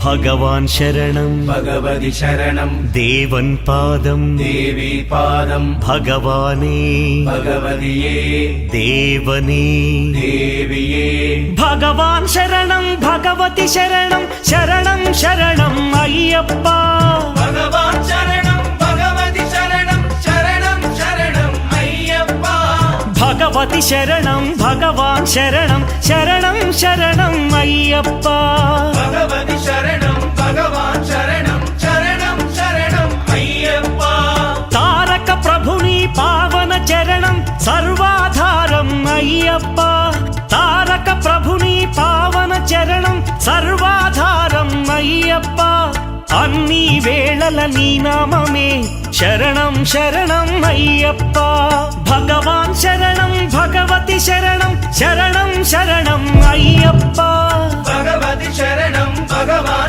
ഭഗവാൻ ശരണം ഭഗവതി ശരണം ദേവൻ പാദം ദേവി പാദം ഭഗവാനേ ഭഗവതിയേ ദേവനേ ദേവിയേ ഭഗവാൻ ശരണം ഭഗവതി ശരണം ശരണം ശരണം അയ്യപ്പ ഭഗവാൻ ശരണം ഭഗവതി ശരണം ശരണം ശരണം അയ്യപ്പ ഭഗവതി ശരണം ഭഗവാൻ ശരണം ശരണം ശരണം അയ്യപ്പ ഭഗവതി ശരണം ഭഗവാൻ ശരണം ശരണം ശരണം അയ്യപ്പ താരക ప్రభుని పావన చరణం సర్వాధారం అయ్యప్ప తారక ప్రభుని పావన చరణం సర్వాధారం అయ్యప్ప అన్ని వేళల నీ నామమే శరణం శరణం అయ్యప్ప భగవాన్ శరణం భగవతి శరణం శరణం శరణం అయ్యప్ప భగవతి శరణం భగవాన్